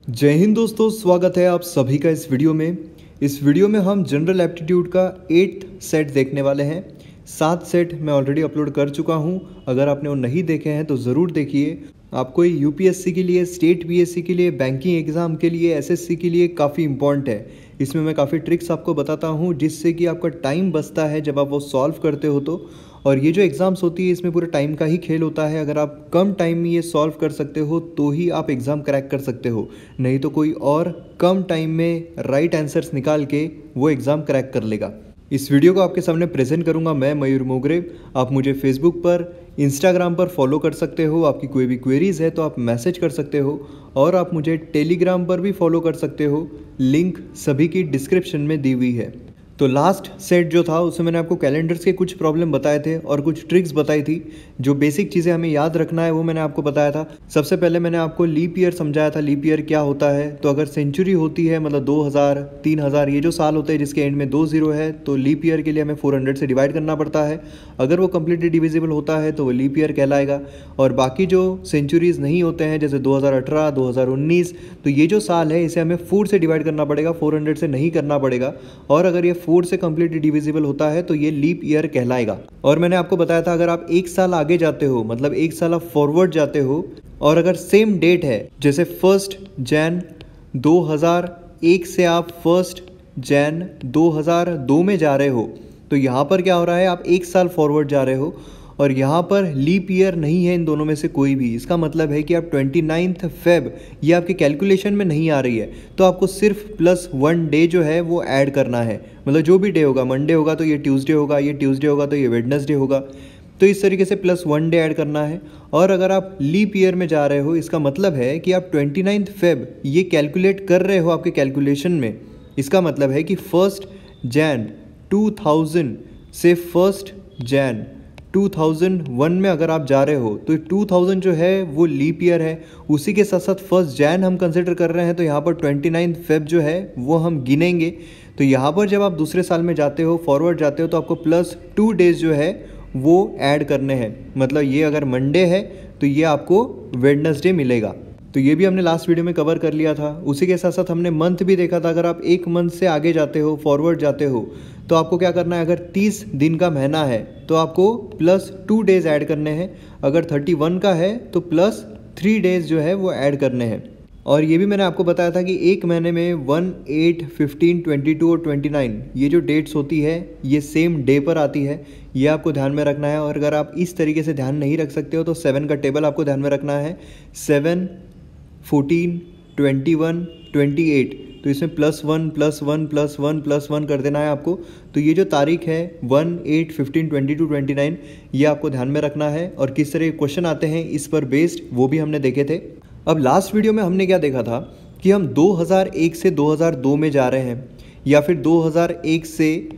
जय हिंद दोस्तों, स्वागत है आप सभी का इस वीडियो में। इस वीडियो में हम जनरल एप्टीट्यूड का 8th सेट देखने वाले हैं। 7 सेट मैं ऑलरेडी अपलोड कर चुका हूं। अगर आपने वो नहीं देखे हैं तो ज़रूर देखिए। आपको ये यूपीएससी के लिए, स्टेट पीएससी के लिए, बैंकिंग एग्ज़ाम के लिए, एसएससी के लिए काफ़ी इंपॉर्टेंट है। इसमें मैं काफ़ी ट्रिक्स आपको बताता हूँ जिससे कि आपका टाइम बचता है जब आप वो सॉल्व करते हो तो। और ये जो एग्ज़ाम्स होती है इसमें पूरे टाइम का ही खेल होता है। अगर आप कम टाइम में ये सॉल्व कर सकते हो तो ही आप एग्ज़ाम क्रैक कर सकते हो, नहीं तो कोई और कम टाइम में राइट आंसर्स निकाल के वो एग्ज़ाम क्रैक कर लेगा। इस वीडियो को आपके सामने प्रेजेंट करूंगा मैं, मयूर मोगरे। आप मुझे फेसबुक पर, इंस्टाग्राम पर फॉलो कर सकते हो। आपकी कोई भी क्वेरीज़ है तो आप मैसेज कर सकते हो, और आप मुझे टेलीग्राम पर भी फॉलो कर सकते हो। लिंक सभी की डिस्क्रिप्शन में दी हुई है। तो लास्ट सेट जो था उसमें मैंने आपको कैलेंडर्स के कुछ प्रॉब्लम बताए थे और कुछ ट्रिक्स बताई थी। जो बेसिक चीज़ें हमें याद रखना है वो मैंने आपको बताया था। सबसे पहले मैंने आपको लीप ईयर समझाया था। लीप ईयर क्या होता है, तो अगर सेंचुरी होती है मतलब 2000, 3000 ये जो साल होते हैं जिसके एंड में 20 है, तो लीप ईयर के लिए हमें 400 से डिवाइड करना पड़ता है। अगर वो कम्प्लीटली डिविजिबल होता है तो वो लीप ईयर कहलाएगा। और बाकी जो सेंचुरीज नहीं होते हैं जैसे 2018, 2019, तो ये जो साल है इसे हमें 4 से डिवाइड करना पड़ेगा, 400 से नहीं करना पड़ेगा। और अगर ये 4 से कंप्लीटली डिविजिबल होता है तो ये लीप ईयर कहलाएगा। और मैंने आपको बताया था अगर आप एक साल आगे जाते हो, मतलब एक साल आप फॉरवर्ड जाते हो, और अगर सेम डेट है जैसे 1 जैन 2001 से आप 1 जैन 2002 में जा रहे हो, तो यहाँ पर क्या हो रहा है, आप एक साल फॉरवर्ड जा रहे हो और यहाँ पर लीप ईयर नहीं है इन दोनों में से कोई भी। इसका मतलब है कि आप 29 फेब ये आपके कैलकुलेशन में नहीं आ रही है, तो आपको सिर्फ +1 डे जो है वो ऐड करना है। मतलब जो भी डे होगा, मंडे होगा तो ये ट्यूसडे होगा, ये ट्यूसडे होगा तो ये वेडनेसडे होगा। तो इस तरीके से +1 डे ऐड करना है। और अगर आप लीप ईयर में जा रहे हो, इसका मतलब है कि आप 29 फेब ये कैलकुलेट कर रहे हो आपके कैलकुलेशन में। इसका मतलब है कि 1 जैन 2000 से 1 जैन 2001 में अगर आप जा रहे हो तो 2000 जो है वो लीप ईयर है। उसी के साथ साथ 1 जैन हम कंसिडर कर रहे हैं, तो यहाँ पर 29 फेब जो है वो हम गिनेंगे। तो यहाँ पर जब आप दूसरे साल में जाते हो, फॉरवर्ड जाते हो, तो आपको +2 डेज जो है वो ऐड करने हैं। मतलब ये अगर मंडे है तो ये आपको वेडनेसडे मिलेगा। तो ये भी हमने लास्ट वीडियो में कवर कर लिया था। उसी के साथ साथ हमने मंथ भी देखा था। अगर आप एक मंथ से आगे जाते हो, फॉरवर्ड जाते हो, तो आपको क्या करना है, अगर 30 दिन का महीना है तो आपको +2 डेज ऐड करने हैं। अगर 31 का है तो +3 डेज जो है वो ऐड करने हैं। और ये भी मैंने आपको बताया था कि एक महीने में 1, 8, 15, 22 और 29 ये जो डेट्स होती है ये सेम डे पर आती है। ये आपको ध्यान में रखना है। और अगर आप इस तरीके से ध्यान नहीं रख सकते हो तो 7 का टेबल आपको ध्यान में रखना है। 7, 14, 21, 28, तो इसमें +1 +1 +1 +1 कर देना है आपको। तो ये जो तारीख है 1, 8, 15, 22, 29 ये आपको ध्यान में रखना है। और किस तरह के क्वेश्चन आते हैं इस पर बेस्ड वो भी हमने देखे थे। अब लास्ट वीडियो में हमने क्या देखा था कि हम 2001 से 2002 में जा रहे हैं, या फिर 2001 से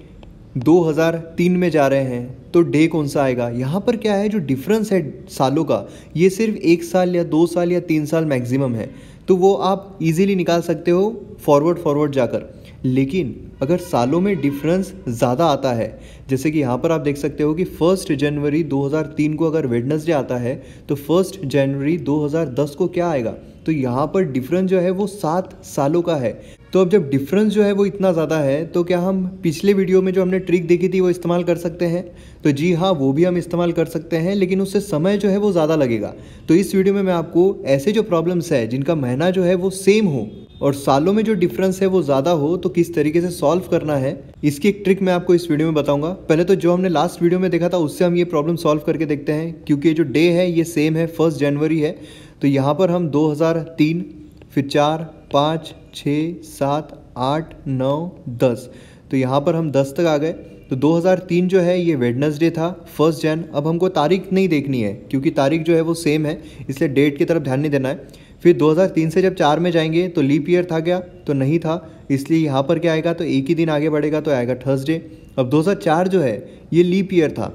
2003 में जा रहे हैं, तो डे कौन सा आएगा। यहाँ पर क्या है, जो डिफरेंस है सालों का, ये सिर्फ 1 साल या 2 साल या 3 साल मैक्सिमम है। तो वो आप इजीली निकाल सकते हो फॉरवर्ड जाकर। लेकिन अगर सालों में डिफरेंस ज़्यादा आता है, जैसे कि यहाँ पर आप देख सकते हो कि 1 जनवरी 2003 को अगर वेडनेसडे आता है तो 1 जनवरी 2010 को क्या आएगा, तो यहाँ पर डिफरेंस जो है वो 7 सालों का है। तो अब जब डिफरेंस जो है वो इतना ज़्यादा है तो क्या हम पिछले वीडियो में जो हमने ट्रिक देखी थी वो इस्तेमाल कर सकते हैं? तो जी हाँ, वो भी हम इस्तेमाल कर सकते हैं, लेकिन उससे समय जो है वो ज़्यादा लगेगा। तो इस वीडियो में मैं आपको ऐसे जो प्रॉब्लम्स है जिनका महीना जो है वो सेम हो और सालों में जो डिफरेंस है वो ज़्यादा हो, तो किस तरीके से सॉल्व करना है इसकी एक ट्रिक मैं आपको इस वीडियो में बताऊंगा। पहले तो जो हमने लास्ट वीडियो में देखा था उससे हम ये प्रॉब्लम सॉल्व करके देखते हैं, क्योंकि ये जो डे है ये सेम है, 1 जनवरी है। तो यहाँ पर हम 2003, फिर 4, 5, 6, 7, 8, 9, 10, तो यहाँ पर हम 10 तक आ गए। तो 2003 जो है ये वेडनेसडे था, 1 जैन। अब हमको तारीख नहीं देखनी है क्योंकि तारीख जो है वो सेम है, इसलिए डेट की तरफ ध्यान नहीं देना है। फिर 2003 से जब 4 में जाएंगे तो लीप ईयर था क्या, तो नहीं था, इसलिए यहाँ पर क्या आएगा, तो एक ही दिन आगे बढ़ेगा तो आएगा थर्सडे। अब 2004 जो है ये लीप ईयर था,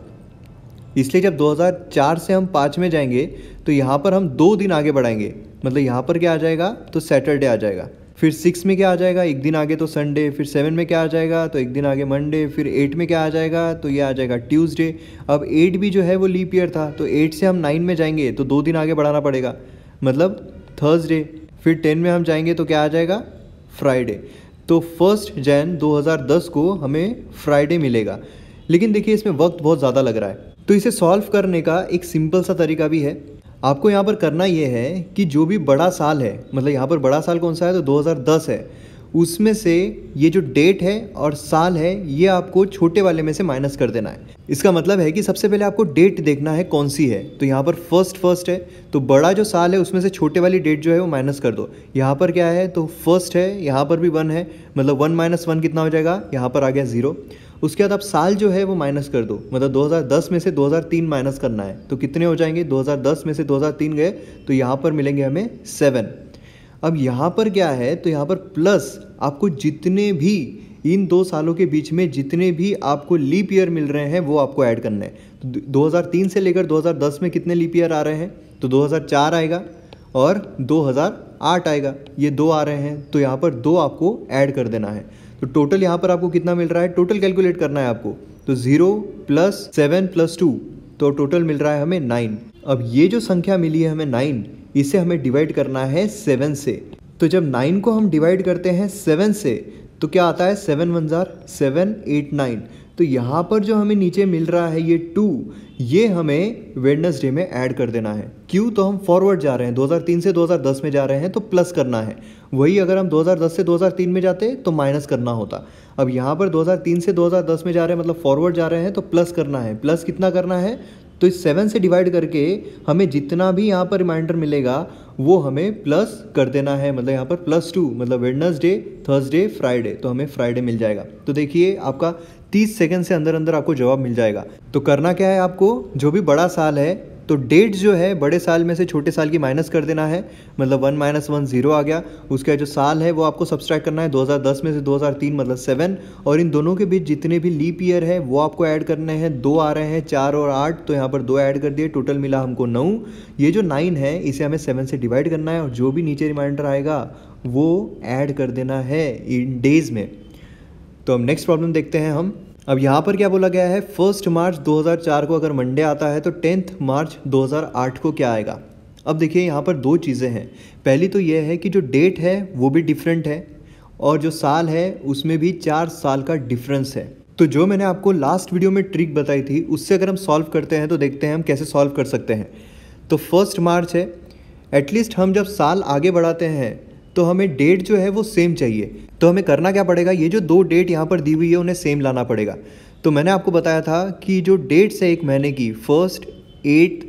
इसलिए जब 2004 से हम 5 में जाएंगे तो यहाँ पर हम 2 दिन आगे बढ़ाएंगे। मतलब यहाँ पर क्या आ जाएगा, तो सैटरडे आ जाएगा। फिर 6 में क्या आ जाएगा, एक दिन आगे तो संडे। फिर 7 में क्या आ जाएगा, तो एक दिन आगे मंडे। फिर 8 में क्या आ जाएगा, तो ये आ जाएगा ट्यूसडे। अब 8 भी जो है वो लीप ईयर था, तो 8 से हम 9 में जाएंगे तो 2 दिन आगे बढ़ाना पड़ेगा, मतलब थर्सडे। फिर 10 में हम जाएंगे तो क्या आ जाएगा, फ्राइडे। तो 1 जनवरी 2010 को हमें फ्राइडे मिलेगा। लेकिन देखिए इसमें वक्त बहुत ज़्यादा लग रहा है, तो इसे सॉल्व करने का एक सिंपल सा तरीका भी है। आपको यहाँ पर करना ये है कि जो भी बड़ा साल है, मतलब यहाँ पर बड़ा साल कौन सा है, तो 2010 है, उसमें से ये जो डेट है और साल है ये आपको छोटे वाले में से माइनस कर देना है। इसका मतलब है कि सबसे पहले आपको डेट देखना है कौन सी है। तो यहाँ पर फर्स्ट है, तो बड़ा जो साल है उसमें से छोटे वाली डेट जो है वो माइनस कर दो। यहाँ पर क्या है, तो फर्स्ट है, यहाँ पर भी 1 है, मतलब 1 - 1 कितना हो जाएगा, यहाँ पर आ गया 0। उसके बाद आप साल जो है वो माइनस कर दो, मतलब 2010 में से 2003 माइनस करना है। तो कितने हो जाएंगे, 2010 में से 2003 गए तो यहाँ पर मिलेंगे हमें 7। अब यहाँ पर क्या है, तो यहाँ पर प्लस आपको जितने भी इन 2 सालों के बीच में जितने भी आपको लीप ईयर मिल रहे हैं वो आपको ऐड करना है। तो 2003 से लेकर 2010 में कितने लीप ईयर आ रहे हैं, तो 2004 आएगा और 2008 आएगा, ये 2 आ रहे हैं, तो यहाँ पर 2 आपको ऐड कर देना है। तो टोटल यहाँ पर आपको कितना मिल रहा है, टोटल कैलकुलेट करना है आपको, तो 0 + 7 + 2, तो टोटल मिल रहा है हमें 9। अब ये जो संख्या मिली है हमें 9, इसे हमें डिवाइड करना है 7 से। तो जब 9 को हम डिवाइड करते हैं 7 से तो क्या आता है, 7 × 1 = 7, 8, 9। तो यहाँ पर जो हमें नीचे मिल रहा है ये 2, ये हमें वेडनेसडे में ऐड कर देना है। क्यों, तो हम फॉरवर्ड जा रहे हैं, 2003 से 2010 में जा रहे हैं तो प्लस करना है। वही अगर हम 2010 से 2003 में जाते तो माइनस करना होता। अब यहाँ पर 2003 से 2010 में जा रहे हैं, मतलब फॉरवर्ड जा रहे हैं तो प्लस करना है। प्लस कितना करना है, तो इस 7 से डिवाइड करके हमें जितना भी यहाँ पर रिमाइंडर मिलेगा वो हमें प्लस कर देना है। मतलब यहाँ पर +2, मतलब वेडनेसडे, थर्सडे, फ्राइडे, तो हमें फ्राइडे मिल जाएगा। तो देखिए आपका 30 सेकंड से अंदर अंदर आपको जवाब मिल जाएगा। तो करना क्या है, आपको जो भी बड़ा साल है तो डेट जो है बड़े साल में से छोटे साल की माइनस कर देना है, मतलब 1 - 1 0 आ गया। उसका जो साल है वो आपको सब्सट्रैक्ट करना है, 2010 में से 2003 मतलब 7, और इन दोनों के बीच जितने भी लीप ईयर है वो आपको ऐड करने हैं। 2 आ रहे हैं, 4 और 8, तो यहाँ पर 2 ऐड कर दिए, टोटल मिला हमको 9। ये जो 9 है इसे हमें 7 से डिवाइड करना है और जो भी नीचे रिमाइंडर आएगा वो ऐड कर देना है इन डेज़ में। तो अब नेक्स्ट प्रॉब्लम देखते हैं हम। अब यहाँ पर क्या बोला गया है, 1 मार्च 2004 को अगर मंडे आता है तो 10 मार्च 2008 को क्या आएगा। अब देखिए यहाँ पर 2 चीज़ें हैं। पहली तो ये है कि जो डेट है वो भी डिफरेंट है और जो साल है उसमें भी 4 साल का डिफरेंस है। तो जो मैंने आपको लास्ट वीडियो में ट्रिक बताई थी उससे अगर हम सॉल्व करते हैं तो देखते हैं हम कैसे सॉल्व कर सकते हैं। तो 1 मार्च है, एटलीस्ट हम जब साल आगे बढ़ाते हैं तो हमें डेट जो है वो सेम चाहिए। तो हमें करना क्या पड़ेगा, ये जो 2 डेट यहाँ पर दी हुई है उन्हें सेम लाना पड़ेगा। तो मैंने आपको बताया था कि जो डेट्स है एक महीने की, 1, 8,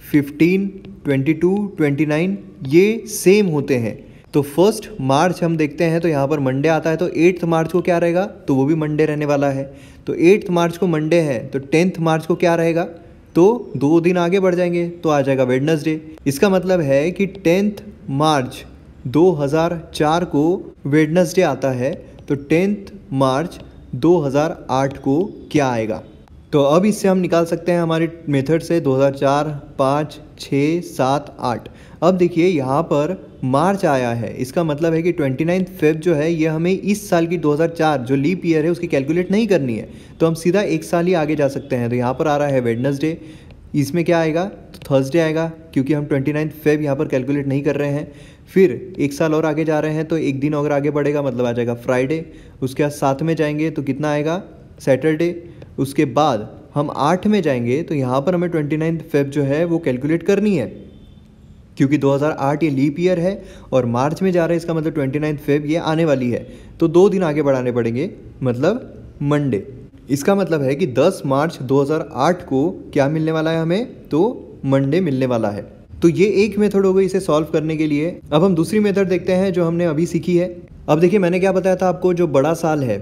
15, 22, 29, ये सेम होते हैं। तो 1 मार्च हम देखते हैं तो यहाँ पर मंडे आता है, तो 8 मार्च को क्या रहेगा, तो वो भी मंडे रहने वाला है। तो 8 मार्च को मंडे है तो 10 मार्च को क्या रहेगा, तो 2 दिन आगे बढ़ जाएंगे तो आ जाएगा वेडनेसडे। इसका मतलब है कि 10 मार्च 2004 को वेडनेसडे आता है, तो 10 मार्च 2008 को क्या आएगा। तो अब इससे हम निकाल सकते हैं हमारे मेथड से 2004, 5, 6, 7, 8। अब देखिए यहाँ पर मार्च आया है, इसका मतलब है कि 29 फेब जो है ये हमें इस साल की 2004 जो लीप ईयर है उसकी कैलकुलेट नहीं करनी है, तो हम सीधा एक साल ही आगे जा सकते हैं। तो यहाँ पर आ रहा है वेडनेसडे, इसमें क्या आएगा, तो थर्सडे आएगा, क्योंकि हम 29 फेब यहाँ पर कैलकुलेट नहीं कर रहे हैं। फिर एक साल और आगे जा रहे हैं तो एक दिन और आगे बढ़ेगा, मतलब आ जाएगा फ्राइडे। उसके बाद 7 में जाएंगे तो कितना आएगा, सैटरडे। उसके बाद हम 8 में जाएंगे तो यहाँ पर हमें 29 फेब जो है वो कैलकुलेट करनी है, क्योंकि 2008 ये लीप ईयर है और मार्च में जा रहे हैं, इसका मतलब 29 फेब ये आने वाली है, तो 2 दिन आगे बढ़ाने पड़ेंगे, मतलब मंडे। इसका मतलब है कि 10 मार्च 2008 को क्या मिलने वाला है हमें, तो मंडे मिलने वाला है। तो ये एक मेथड हो गई इसे सॉल्व करने के लिए। अब हम दूसरी मेथड देखते हैं जो हमने अभी सीखी है। अब देखिए मैंने क्या बताया था आपको, जो बड़ा साल है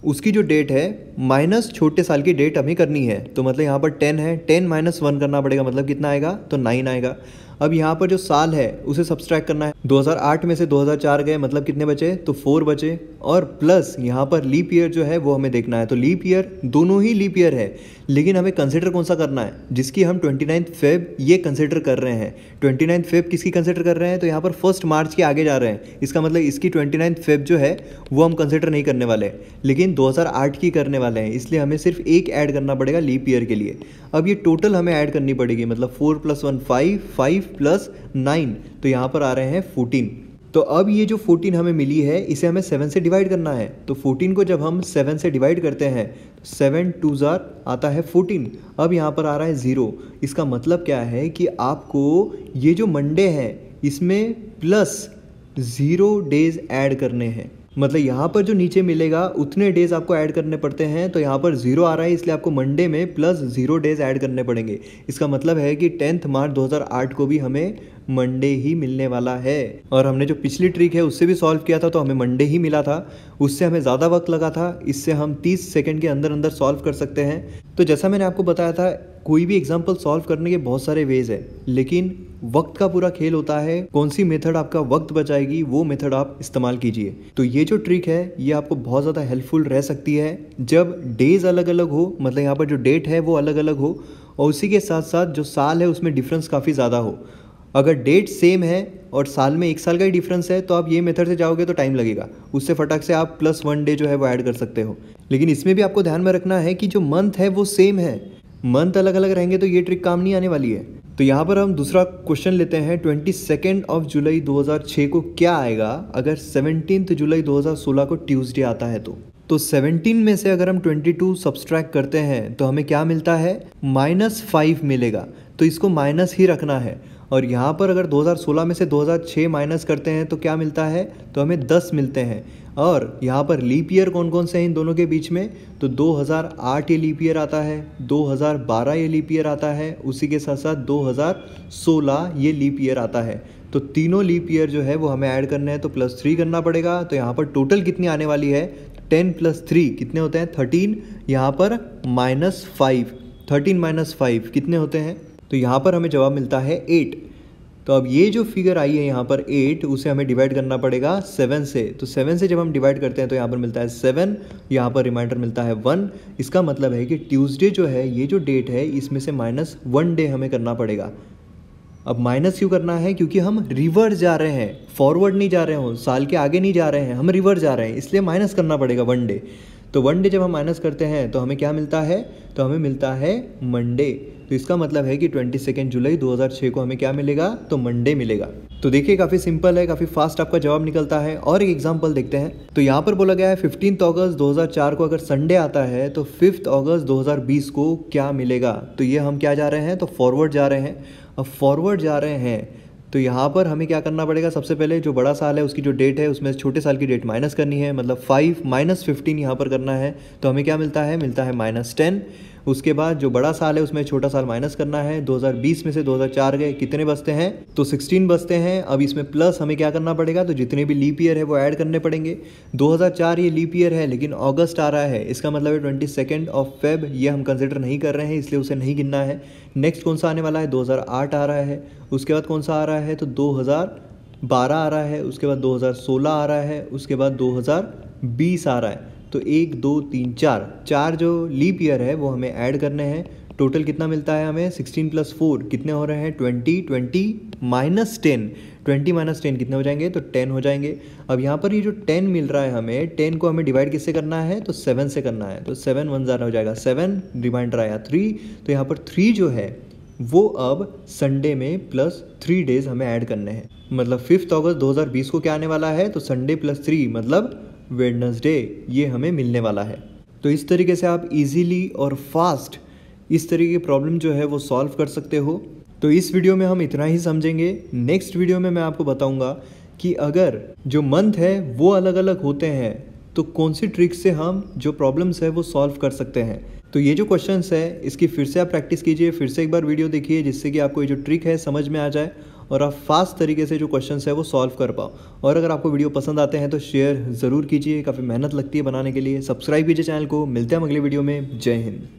उसकी जो डेट है माइनस छोटे साल की डेट हमें करनी है। तो मतलब यहाँ पर 10 है, 10 - 1 करना पड़ेगा, मतलब कितना आएगा, तो 9 आएगा। अब यहाँ पर जो साल है उसे सब्सट्रैक्ट करना है, 2008 में से 2004 गए, मतलब कितने बचे, तो 4 बचे, और प्लस यहाँ पर लीप ईयर जो है वो हमें देखना है। तो लीप ईयर, दोनों ही लीप ईयर है, लेकिन हमें कंसिडर कौन सा करना है, जिसकी हम 29 फेब ये कंसिडर कर रहे हैं। 29 फेब किसकी कंसिडर कर रहे हैं, तो यहाँ पर 1 मार्च के आगे जा रहे हैं, इसका मतलब इसकी 29 फेब जो है वो हम कंसिडर नहीं करने वाले, लेकिन 2008 की करने वाले हैं, इसलिए हमें सिर्फ एक ऐड करना पड़ेगा लीप ईयर के लिए। अब ये टोटल हमें ऐड करनी पड़ेगी, मतलब 4 + 1 5, 5 + 9, तो यहाँ पर आ रहे हैं 14। तो अब ये जो 14 हमें मिली है इसे हमें 7 से डिवाइड करना है। तो 14 को जब हम 7 से डिवाइड करते हैं तो 7 2 जार आता है 14। अब यहाँ पर आ रहा है 0। इसका मतलब क्या है कि आपको ये जो मंडे है इसमें प्लस 0 डेज ऐड करने हैं। मतलब यहाँ पर जो नीचे मिलेगा उतने डेज आपको ऐड करने पड़ते हैं। तो यहाँ पर 0 आ रहा है इसलिए आपको मंडे में प्लस 0 डेज ऐड करने पड़ेंगे। इसका मतलब है कि 10 मार्च 2008 को भी हमें मंडे ही मिलने वाला है। और हमने जो पिछली ट्रिक है उससे भी सॉल्व किया था तो हमें मंडे ही मिला था, उससे हमें ज़्यादा वक्त लगा था। इससे हम 30 सेकंड के अंदर अंदर सॉल्व कर सकते हैं। तो जैसा मैंने आपको बताया था कोई भी एग्जाम्पल सॉल्व करने के बहुत सारे वेज है, लेकिन वक्त का पूरा खेल होता है। कौन सी मेथड आपका वक्त बचाएगी वो मेथड आप इस्तेमाल कीजिए। तो ये जो ट्रिक है ये आपको बहुत ज़्यादा हेल्पफुल रह सकती है जब डेज अलग अलग हो, मतलब यहाँ पर जो डेट है वो अलग अलग हो और उसी के साथ साथ जो साल है उसमें डिफरेंस काफ़ी ज़्यादा हो। अगर डेट सेम है और साल में 1 साल का ही डिफरेंस है तो आप ये मेथड से जाओगे तो टाइम लगेगा, उससे फटाक से आप प्लस 1 डे जो है वो ऐड कर सकते हो। लेकिन इसमें भी आपको ध्यान में रखना है कि जो मंथ है वो सेम है, मंथ अलग अलग रहेंगे तो ये ट्रिक काम नहीं आने वाली है। तो यहाँ पर हम दूसरा क्वेश्चन लेते हैं। 22 जुलाई 2006 को क्या आएगा अगर 17 जुलाई 2016 को ट्यूसडे आता है तो 17 में से अगर हम 22 सब्सट्रैक्ट करते हैं तो हमें क्या मिलता है, -5 मिलेगा। तो इसको माइनस ही रखना है। और यहाँ पर अगर 2016 में से 2006 माइनस करते हैं तो क्या मिलता है, तो हमें 10 मिलते हैं। और यहाँ पर लीप ईयर कौन कौन से हैं इन दोनों के बीच में, तो 2008 ये लीप ईयर आता है, 2012 ये लीप ईयर आता है, उसी के साथ साथ 2016 ये लीप ईयर आता है। तो तीनों लीप ईयर जो है वो हमें ऐड करने हैं तो +3 करना पड़ेगा। तो यहाँ पर टोटल कितनी आने वाली है, 10 + 3 कितने होते हैं 13। यहाँ पर -5, 13 - 5 कितने होते हैं, तो यहाँ पर हमें जवाब मिलता है 8। तो अब ये जो फिगर आई है यहाँ पर 8, उसे हमें डिवाइड करना पड़ेगा 7 से। तो 7 से जब हम डिवाइड करते हैं तो यहाँ पर मिलता है 7, यहाँ पर रिमाइंडर मिलता है 1। इसका मतलब है कि ट्यूसडे जो है ये जो डेट है इसमें से -1 डे हमें करना पड़ेगा। अब माइनस क्यों करना है, क्योंकि हम रिवर्स जा रहे हैं, फॉरवर्ड नहीं जा रहे हो, साल के आगे नहीं जा रहे हैं, हम रिवर्स जा रहे हैं, इसलिए माइनस करना पड़ेगा 1 डे। तो 1 डे जब हम माइनस करते हैं तो हमें क्या मिलता है, तो हमें मिलता है मंडे। तो इसका मतलब है कि 22 जुलाई 2006 को हमें क्या मिलेगा, तो मंडे मिलेगा। तो देखिए काफ़ी सिंपल है, काफ़ी फास्ट आपका जवाब निकलता है। और एक एग्जांपल देखते हैं। तो यहाँ पर बोला गया है 15 अगस्त 2004 को अगर संडे आता है तो 5 अगस्त 2020 को क्या मिलेगा। तो ये हम क्या जा रहे हैं, तो फॉरवर्ड जा रहे हैं। अब फॉरवर्ड जा रहे हैं तो यहाँ पर हमें क्या करना पड़ेगा, सबसे पहले जो बड़ा साल है उसकी जो डेट है उसमें छोटे साल की डेट माइनस करनी है, मतलब 5 - 15 यहाँ पर करना है। तो हमें क्या मिलता है, मिलता है -10। उसके बाद जो बड़ा साल है उसमें छोटा साल माइनस करना है। 2020 में से 2004 गए, कितने बचते हैं, तो 16 बचते हैं। अब इसमें प्लस हमें क्या करना पड़ेगा, तो जितने भी लीप ईयर है वो ऐड करने पड़ेंगे। 2004 ये लीप ईयर है लेकिन अगस्त आ रहा है, इसका मतलब है 22 फेब ये हम कंसिडर नहीं कर रहे हैं, इसलिए उसे नहीं गिनना है। नेक्स्ट कौन सा आने वाला है, 2008 आ रहा है। उसके बाद कौन सा आ रहा है, तो 2012 आ रहा है। उसके बाद 2016 आ रहा है। उसके बाद 2020 आ रहा है। तो 1 2 3 4 जो लीप ईयर है वो हमें ऐड करने हैं। टोटल कितना मिलता है हमें, 16 + 4 कितने हो रहे हैं, 20 20 - 10 20 - 10 कितने हो जाएंगे, तो 10 हो जाएंगे। अब यहाँ पर ये जो 10 मिल रहा है हमें, 10 को हमें डिवाइड किससे करना है, तो 7 से करना है। तो 7 1 ज़्यादा हो जाएगा 7, रिमाइंडर आया 3। तो यहाँ पर 3 जो है वो अब संडे में +3 डेज हमें ऐड करने हैं। मतलब 5 अगस्त 2020 को क्या आने वाला है, तो संडे +3 मतलब वेडनेसडे ये हमें मिलने वाला है। तो इस तरीके से आप इजीली और फास्ट इस तरीके की प्रॉब्लम जो है वो सॉल्व कर सकते हो। तो इस वीडियो में हम इतना ही समझेंगे। नेक्स्ट वीडियो में मैं आपको बताऊंगा कि अगर जो मंथ है वो अलग अलग होते हैं तो कौन सी ट्रिक से हम जो प्रॉब्लम्स है वो सॉल्व कर सकते हैं। तो ये जो क्वेश्चंस है इसकी फिर से आप प्रैक्टिस कीजिए, फिर से एक बार वीडियो देखिए जिससे कि आपको ये जो ट्रिक है समझ में आ जाए और आप फास्ट तरीके से जो क्वेश्चंस है वो सॉल्व कर पाओ। और अगर आपको वीडियो पसंद आते हैं तो शेयर ज़रूर कीजिए, काफ़ी मेहनत लगती है बनाने के लिए। सब्सक्राइब कीजिए चैनल को। मिलते हैं अगले वीडियो में। जय हिंद।